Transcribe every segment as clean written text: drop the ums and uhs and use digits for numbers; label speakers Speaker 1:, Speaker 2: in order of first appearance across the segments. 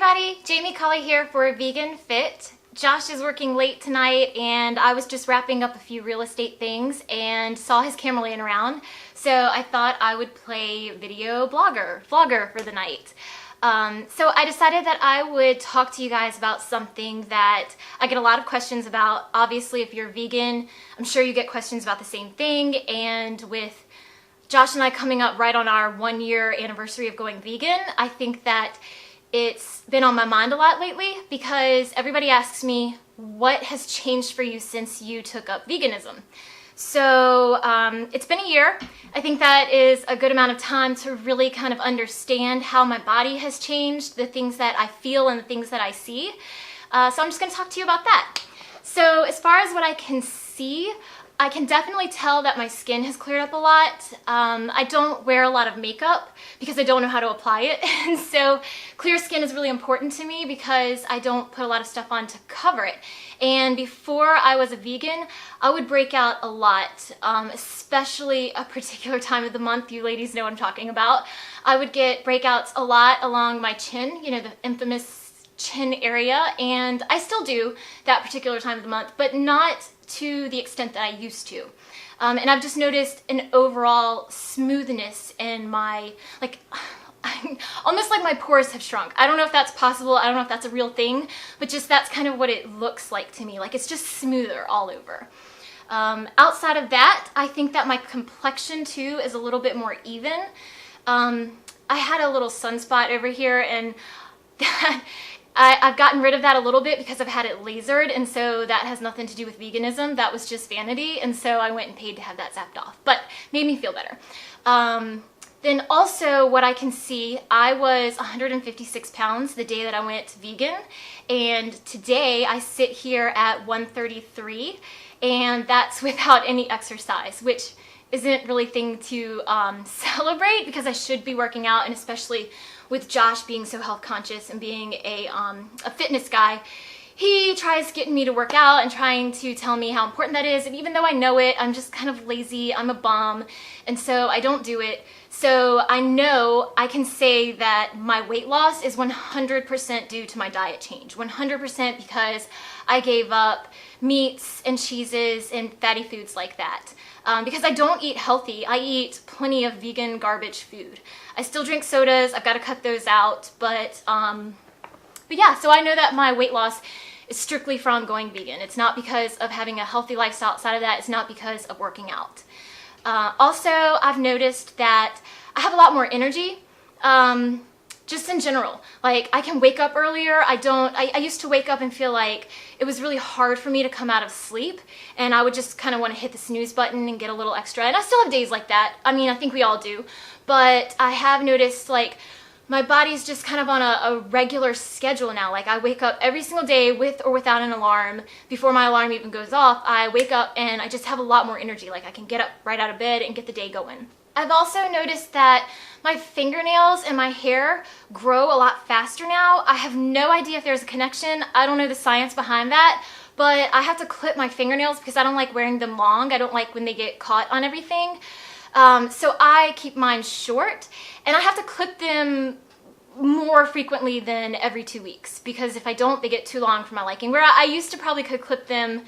Speaker 1: everybody, Jamie Colley here for Vegan Fit. Josh is working late tonight and I was just wrapping up a few real estate things and saw his camera laying around. So I thought I would play vlogger for the night. So I decided that I would talk to you guys about something that I get a lot of questions about. Obviously, if you're vegan, I'm sure you get questions about the same thing, and with Josh and I coming up right on our 1-year anniversary of going vegan, I think that it's been on my mind a lot lately because everybody asks me, what has changed for you since you took up veganism? So it's been a year. I think that is a good amount of time to really kind of understand how my body has changed, the things that I feel and the things that I see. So I'm just going to talk to you about that. So as far as what I can see, I can definitely tell that my skin has cleared up a lot. I don't wear a lot of makeup because I don't know how to apply it. And so clear skin is really important to me because I don't put a lot of stuff on to cover it. And before I was a vegan, I would break out a lot, especially a particular time of the month. You ladies know what I'm talking about. I would get breakouts a lot along my chin, you know, the infamous chin area, and I still do that particular time of the month, but not to the extent that I used to. And I've just noticed an overall smoothness in my, almost like my pores have shrunk. I don't know if that's possible, I don't know if that's a real thing, but just that's kind of what it looks like to me. Like it's just smoother all over. Outside of that, I think that my complexion too is a little bit more even. I had a little sunspot over here, and I've gotten rid of that a little bit because I've had it lasered, and so that has nothing to do with veganism. That was just vanity, and so I went and paid to have that zapped off, but made me feel better. Then also what I can see, I was 156 pounds the day that I went vegan, and today I sit here at 133, and that's without any exercise, which isn't really a thing to celebrate because I should be working out, and especially with Josh being so health conscious and being a fitness guy, he tries getting me to work out and trying to tell me how important that is. And even though I know it, I'm just kind of lazy, I'm a bum, and so I don't do it. So I know I can say that my weight loss is 100% due to my diet change. 100% because I gave up meats and cheeses and fatty foods like that. Because I don't eat healthy, I eat plenty of vegan garbage food. I still drink sodas, I've got to cut those out, but yeah, so I know that my weight loss is strictly from going vegan. It's not because of having a healthy lifestyle outside of that, it's not because of working out. Also, I've noticed that I have a lot more energy, just in general. Like, I can wake up earlier. I used to wake up and feel like it was really hard for me to come out of sleep, and I would just kind of want to hit the snooze button and get a little extra, and I still have days like that. I mean, I think we all do, but I have noticed, like, my body's just kind of on a regular schedule now. Like, I wake up every single day with or without an alarm. Before my alarm even goes off, I wake up and I just have a lot more energy. Like, I can get up right out of bed and get the day going. I've also noticed that my fingernails and my hair grow a lot faster now. I have no idea if there's a connection. I don't know the science behind that, but I have to clip my fingernails because I don't like wearing them long. I don't like when they get caught on everything. So I keep mine short, and I have to clip them more frequently than every 2 weeks because if I don't, they get too long for my liking. Where I used to probably could clip them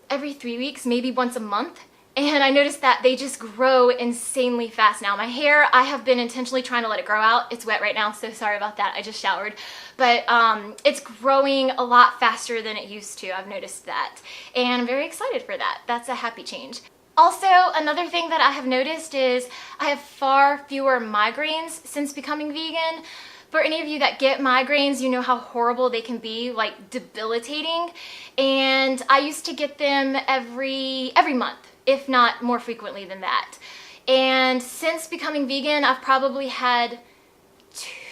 Speaker 1: every 3 weeks, maybe once a month. And I noticed that they just grow insanely fast now. My hair, I have been intentionally trying to let it grow out. It's wet right now, so sorry about that. I just showered. But it's growing a lot faster than it used to. I've noticed that. And I'm very excited for that. That's a happy change. Also, another thing that I have noticed is I have far fewer migraines since becoming vegan. For any of you that get migraines, you know how horrible they can be, like debilitating. And I used to get them every month, if not more frequently than that. And since becoming vegan, I've probably had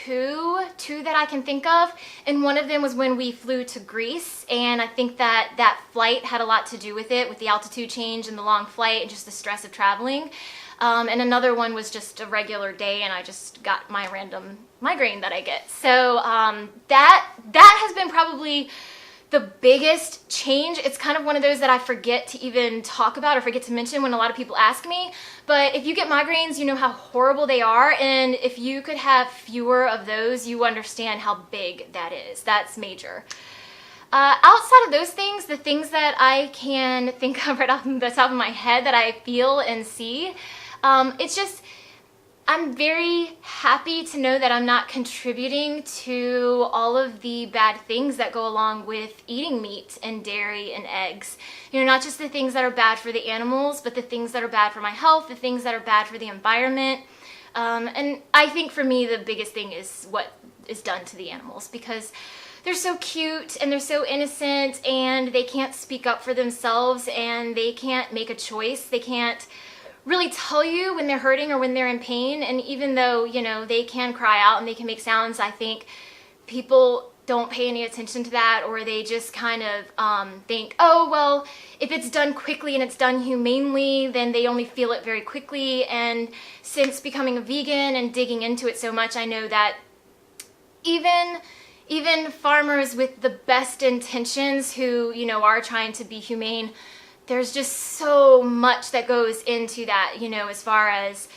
Speaker 1: two that I can think of, and one of them was when we flew to Greece, and I think that that flight had a lot to do with it, with the altitude change and the long flight and just the stress of traveling. And another one was just a regular day, and I just got my random migraine that I get. So that has been probably the biggest change, it's kind of one of those that I forget to even talk about or forget to mention when a lot of people ask me, but if you get migraines, you know how horrible they are, and if you could have fewer of those, you understand how big that is. That's major. Outside of those things, the things that I can think of right off the top of my head that I feel and see, it's just, I'm very happy to know that I'm not contributing to all of the bad things that go along with eating meat and dairy and eggs. You know, not just the things that are bad for the animals, but the things that are bad for my health, the things that are bad for the environment. And I think for me, the biggest thing is what is done to the animals, because they're so cute and they're so innocent and they can't speak up for themselves and they can't make a choice. They can't really tell you when they're hurting or when they're in pain, and even though, you know, they can cry out and they can make sounds, I think people don't pay any attention to that, or they just kind of think, oh, well, if it's done quickly and it's done humanely, then they only feel it very quickly. And since becoming a vegan and digging into it so much, I know that even farmers with the best intentions who, you know, are trying to be humane, there's just so much that goes into that, you know, as far as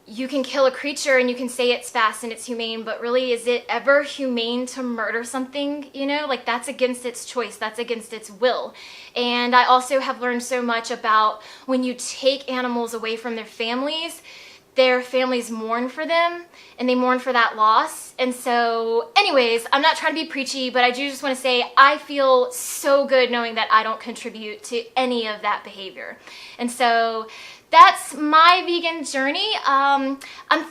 Speaker 1: you can kill a creature and you can say it's fast and it's humane, but really, is it ever humane to murder something? You know, like, that's against its choice, that's against its will. And I also have learned so much about when you take animals away from their families mourn for them and they mourn for that loss. And so anyways, I'm not trying to be preachy, but I do just want to say I feel so good knowing that I don't contribute to any of that behavior. And so that's my vegan journey. I'm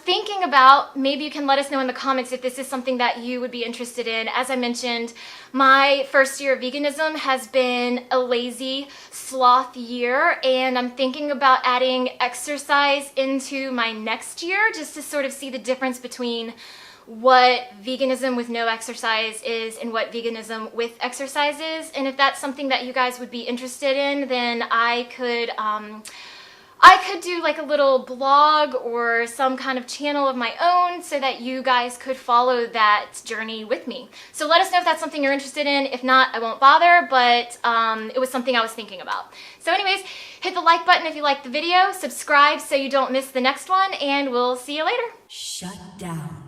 Speaker 1: thinking about, maybe you can let us know in the comments if this is something that you would be interested in. As I mentioned, my first year of veganism has been a lazy sloth year, and I'm thinking about adding exercise into my next year just to sort of see the difference between what veganism with no exercise is and what veganism with exercise is. And if that's something that you guys would be interested in, then I could do like a little blog or some kind of channel of my own so that you guys could follow that journey with me. So let us know if that's something you're interested in. If not, I won't bother, but it was something I was thinking about. So anyways, hit the like button if you liked the video, subscribe so you don't miss the next one, and we'll see you later.
Speaker 2: Shut down.